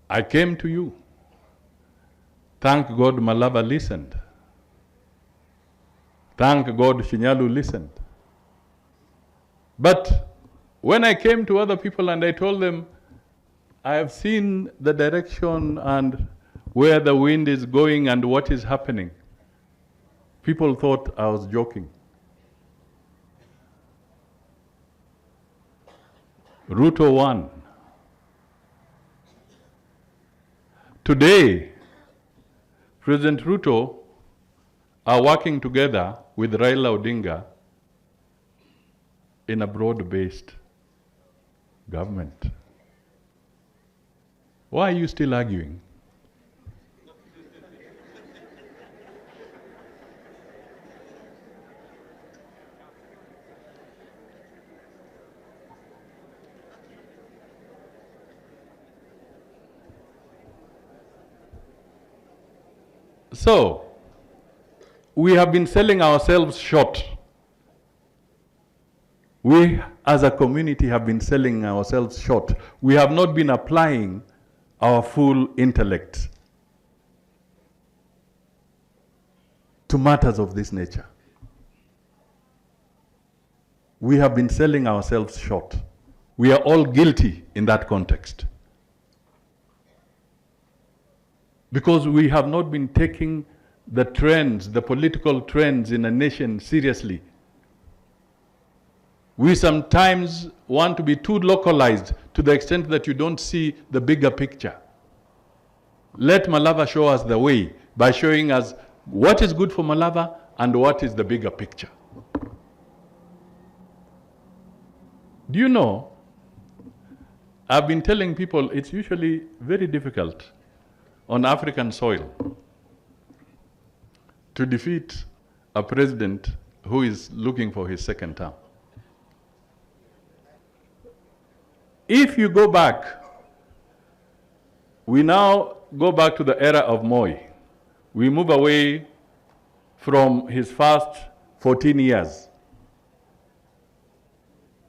I came to you. Thank God Malava listened. Thank God Shinyalu listened. But when I came to other people and I told them, I have seen the direction and where the wind is going and what is happening, people thought I was joking. Ruto won. Today, President Ruto are working together with Raila Odinga in a broad-based government. Why are you still arguing? So, we have been selling ourselves short. We, as a community, have been selling ourselves short. We have not been applying our full intellect to matters of this nature. We have been selling ourselves short. We are all guilty in that context. Because we have not been taking the trends, the political trends in a nation seriously. We sometimes want to be too localized to the extent that you don't see the bigger picture. Let Malava show us the way by showing us what is good for Malava and what is the bigger picture. Do you know, I've been telling people it's usually very difficult on African soil to defeat a president who is looking for his second term. If you go back, we now go back to the era of Moi. We move away from his first 14 years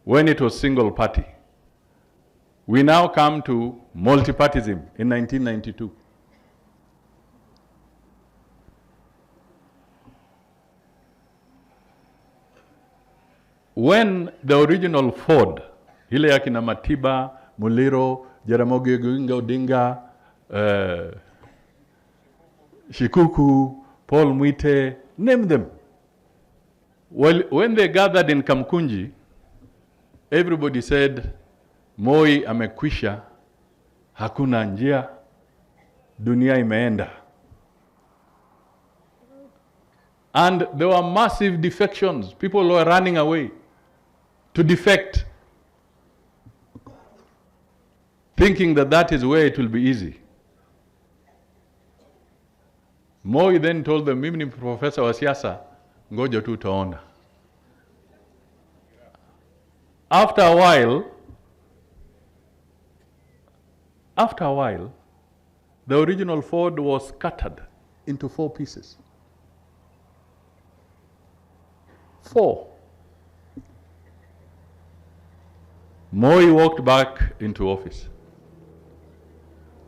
when it was single party. We now come to multi-partyism in 1992. When the original Ford, ile ya kina Matiba, Muliro, Jaramogi Oginga Odinga, Shikuku, Paul Mwite, name them. Well, when they gathered in Kamkunji, everybody said, Moi amekwisha, hakuna njia, dunia imeenda. And there were massive defections. People were running away to defect, thinking that that is where it will be easy. Moi then told them, mimi ni professor wa siasa, ngoja tu utaona. After a while, the original Ford was scattered into 4 pieces. 4. Moi walked back into office.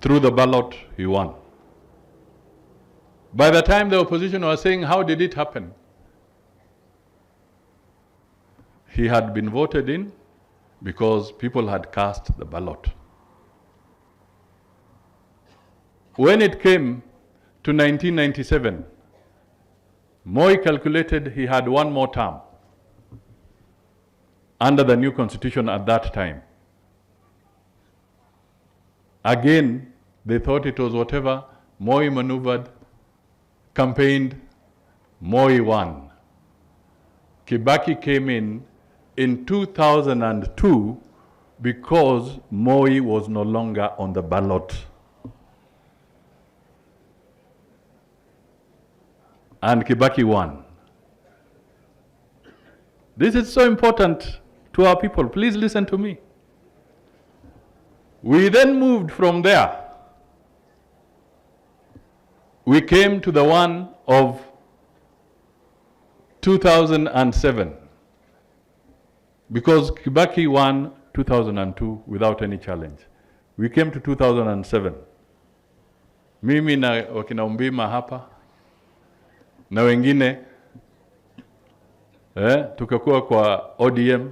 Through the ballot, he won. By the time the opposition was saying, how did it happen? He had been voted in because people had cast the ballot. When it came to 1997, Moi calculated he had 1 more term under the new constitution at that time. Again, they thought it was whatever. Moi maneuvered, campaigned, Moi won. Kibaki came in 2002 because Moi was no longer on the ballot. And Kibaki won. This is so important to our people. Please listen to me. We then moved from there. We came to the one of 2007 because Kibaki won 2002 without any challenge. We came to 2007. mimi na wakina Umbima hapa na wengine tukakuwa kwa ODM.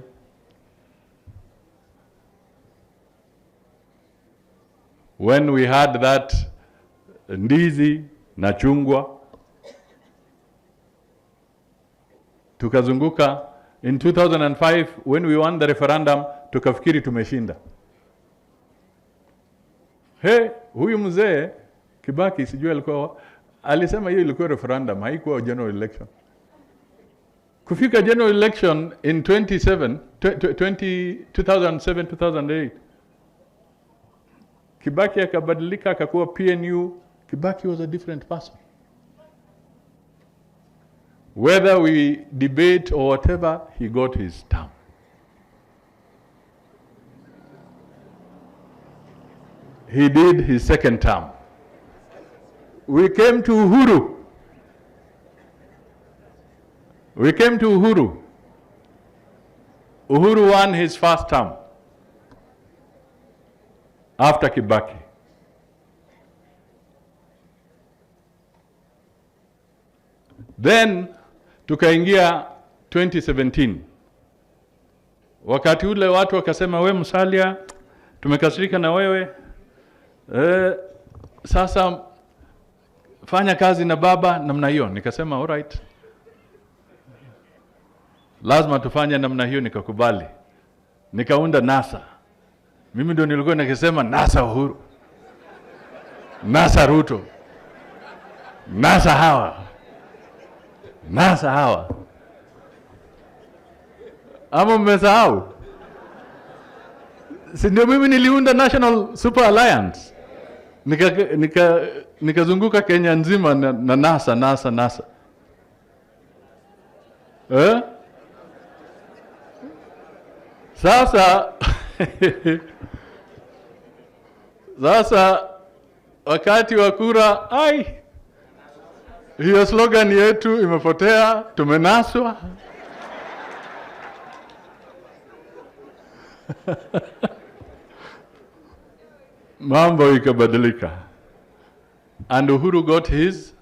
When we had that ndizi na chungwa, tukazunguka. In 2005 when we won the referendum, tukafikiri tumeshinda. Huyu mzee Kibaki sijui alisema hiyo ilikuwa referendum, haikuwa general election. Kufika general election in 2007-2008, Kibaki akabadilika akakuwa PNU. Kibaki was a different person. Whether we debate or whatever, he got his term. He did his second term. We came to Uhuru. Uhuru won his first term after Kibaki. Then tukaingia 2017. Wakati ule watu wakasema, we Musalia, tumekasirika na wewe. Sasa fanya kazi na baba namna hiyo. Nikasema all right, lazima tufanye namna hiyo. Nikakubali, nikaunda NASA. Mimi ndio nilikuwa nikisema NASA Uhuru, NASA Ruto, NASA hawa. Ama mmesahau? Si ndio mimi niliunda National Super Alliance. Nikazunguka Kenya nzima na NASA. Sasa wakati wa kura, hiyo slogan yetu imepotea, tumenaswa. Mambo ikabadilika. And Uhuru got his.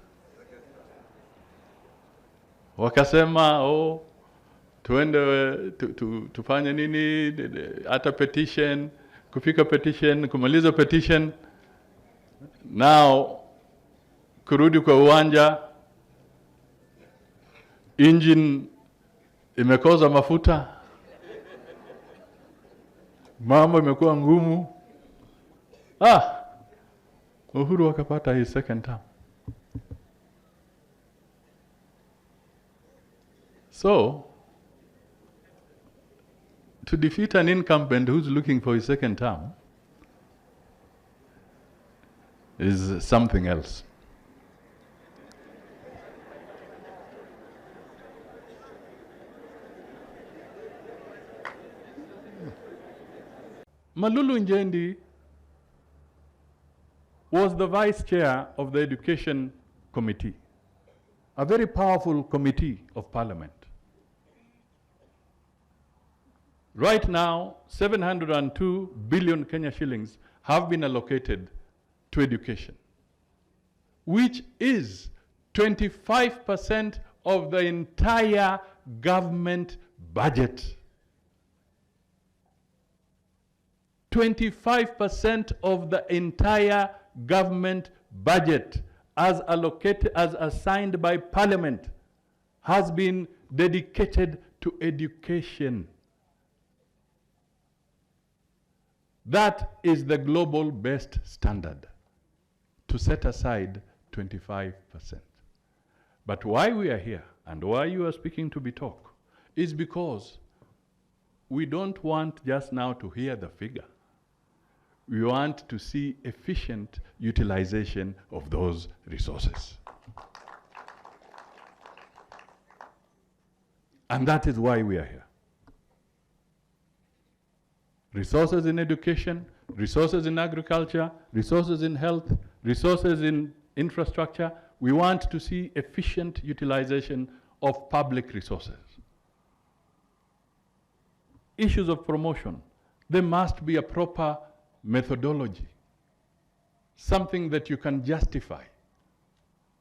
Wakasema, tuende tufanye nini, hata petition, kufika petition, kumaliza petition. Now kurudi kwa uwanja, engine imekoza mafuta, mambo imekuwa ngumu. Uhuru akapata his second term. So to defeat an incumbent who's looking for his second term is something else. Malulu Njendi was the vice chair of the Education Committee, a very powerful committee of parliament. Right now, 702 billion Kenya shillings have been allocated to education, which is 25% of the entire government budget. 25% of the entire government budget, as allocated, as assigned by parliament, has been dedicated to education. That is the global best standard, to set aside 25%. But why we are here and why you are speaking to Be Talk is because we don't want just now to hear the figure. We want to see efficient utilization of those resources. And that is why we are here. Resources in education, resources in agriculture, resources in health, resources in infrastructure. We want to see efficient utilization of public resources. Issues of promotion, there must be a proper methodology, something that you can justify.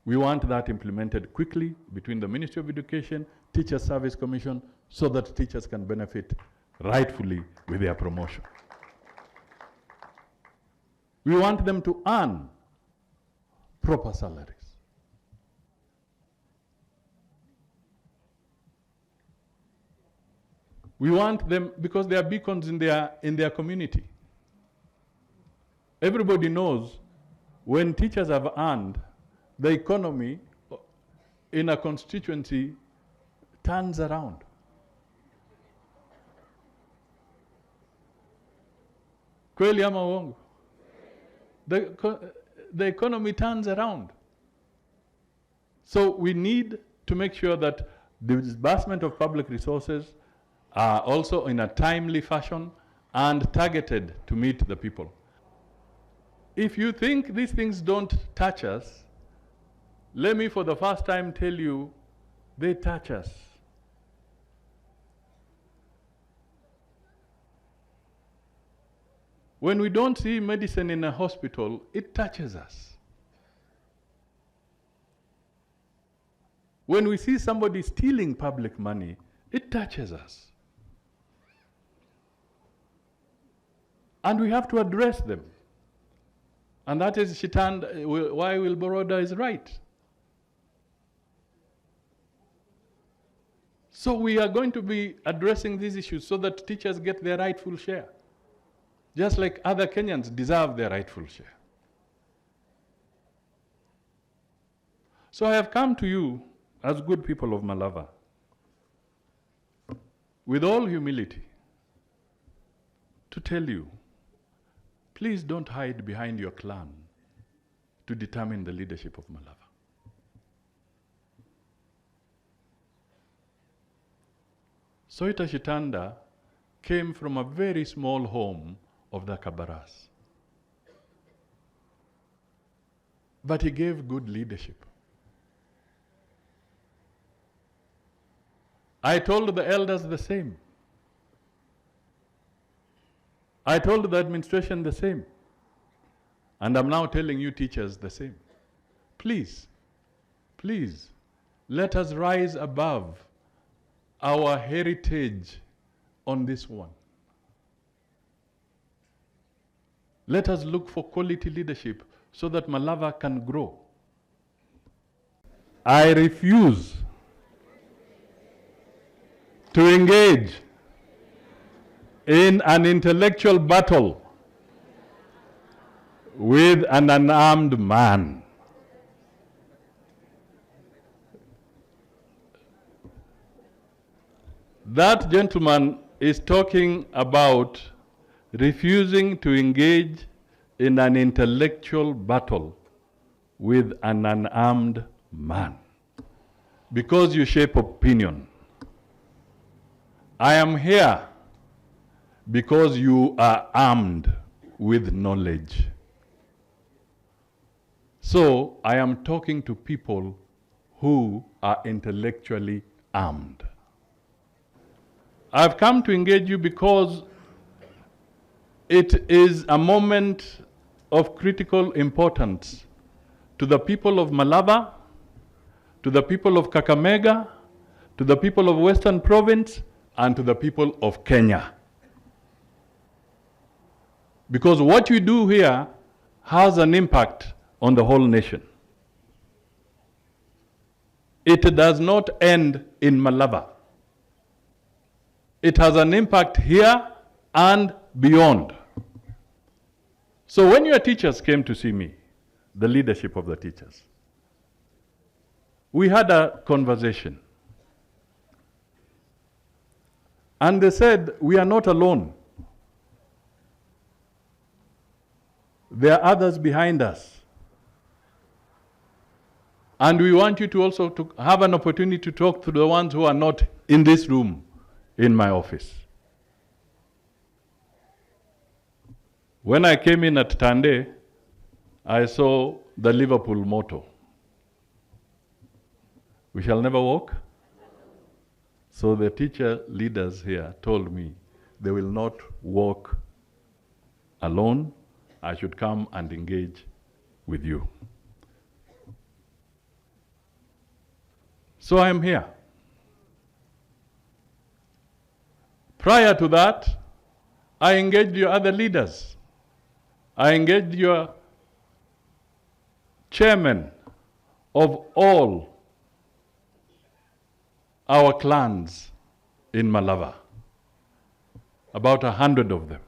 We want that implemented quickly between the Ministry of Education, Teacher Service Commission, so that teachers can benefit rightfully with their promotion. We want them to earn proper salaries. We want them, because they are beacons in their community. Everybody knows when teachers have earned, the economy in a constituency turns around. Kweli ama uongo? The economy turns around. So we need to make sure that the disbursement of public resources are also in a timely fashion and targeted to meet the people. If you think these things don't touch us, let me for the first time tell you, they touch us. When we don't see medicine in a hospital, it touches us. When we see somebody stealing public money, it touches us. And we have to address them. And that is why Wilboroda is right. So we are going to be addressing these issues so that teachers get their rightful share. Just like other Kenyans deserve their rightful share. So I have come to you as good people of Malava with all humility to tell you, please don't hide behind your clan to determine the leadership of Malava. Soita Shitanda came from a very small home of the Kabaras. But he gave good leadership. I told the elders the same. I told the administration the same. And I'm now telling you teachers the same. Please, please, let us rise above our heritage on this one. Let us look for quality leadership so that Malava can grow. I refuse to engage in an intellectual battle with an unarmed man. That gentleman is talking about refusing to engage in an intellectual battle with an unarmed man because you shape opinion. I am here because you are armed with knowledge. So I am talking to people who are intellectually armed. I've come to engage you because it is a moment of critical importance to the people of Malava, to the people of Kakamega, to the people of Western Province, and to the people of Kenya. Because what you do here has an impact on the whole nation. It does not end in Malava. It has an impact here and beyond. So when your teachers came to see me, the leadership of the teachers, we had a conversation. And they said, we are not alone. There are others behind us. And we want you to also to have an opportunity to talk to the ones who are not in this room, in my office. When I came in at Tande, I saw the Liverpool motto. We shall never walk. So the teacher leaders here told me they will not walk alone. I should come and engage with you. So I am here. Prior to that, I engaged your other leaders. I engaged your chairman of all our clans in Malava, about 100 of them.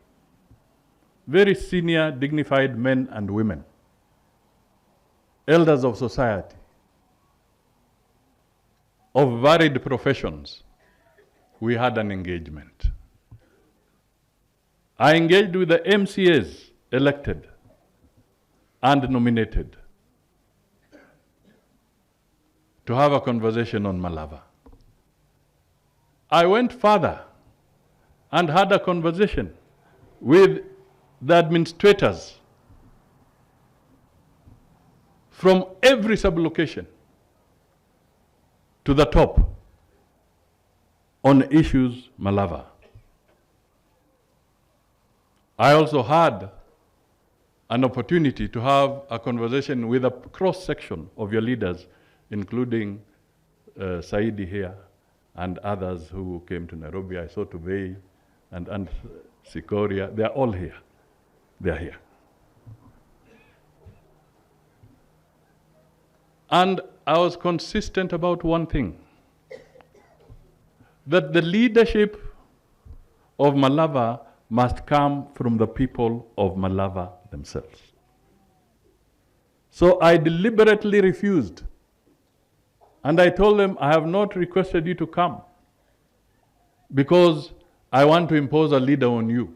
Very senior, dignified men and women, elders of society, of varied professions. We had an engagement. I engaged with the MCAs elected and nominated to have a conversation on Malava. I went further and had a conversation with the administrators from every sublocation to the top on issues Malava. I also had an opportunity to have a conversation with a cross-section of your leaders, including Saidi here and others who came to Nairobi. I saw Tubei and Sikoria. They are all here. They are here. And I was consistent about one thing, that the leadership of Malava must come from the people of Malava themselves. So I deliberately refused. And I told them, I have not requested you to come because I want to impose a leader on you.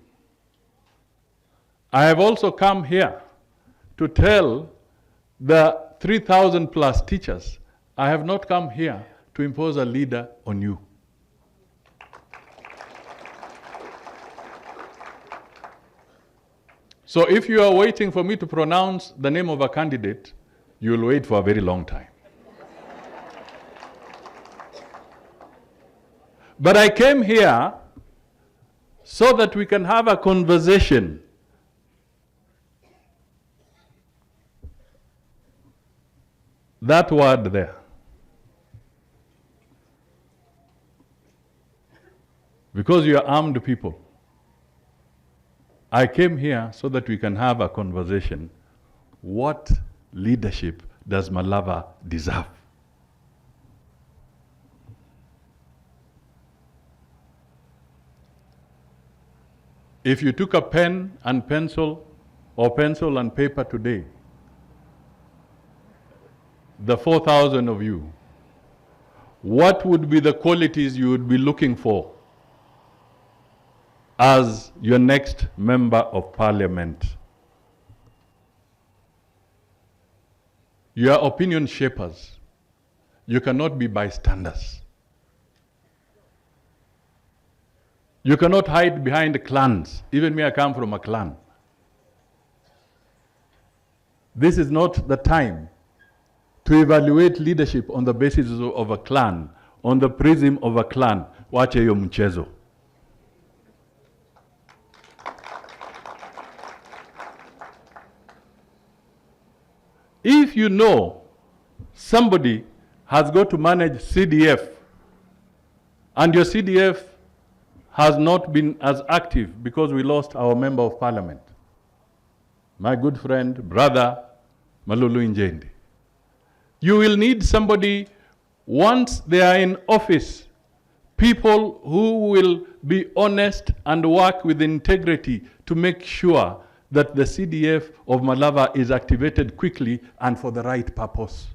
I have also come here to tell the 3,000 plus teachers, I have not come here to impose a leader on you. So if you are waiting for me to pronounce the name of a candidate, you will wait for a very long time. But I came here so that we can have a conversation. That word there. Because you are armed people. I came here so that we can have a conversation. What leadership does Malava deserve? If you took a pen and pencil or pencil and paper today, the 4,000 of you, what would be the qualities you would be looking for as your next member of parliament? You are opinion shapers. You cannot be bystanders. You cannot hide behind clans. Even me, I come from a clan. This is not the time to evaluate leadership on the basis of a clan, on the prism of a clan. Wache hiyo mchezo. If you know somebody has got to manage CDF and your CDF has not been as active because we lost our member of parliament, my good friend, brother, Malulu Njendi, you will need somebody, once they are in office, people who will be honest and work with integrity to make sure that the CDF of Malava is activated quickly and for the right purpose.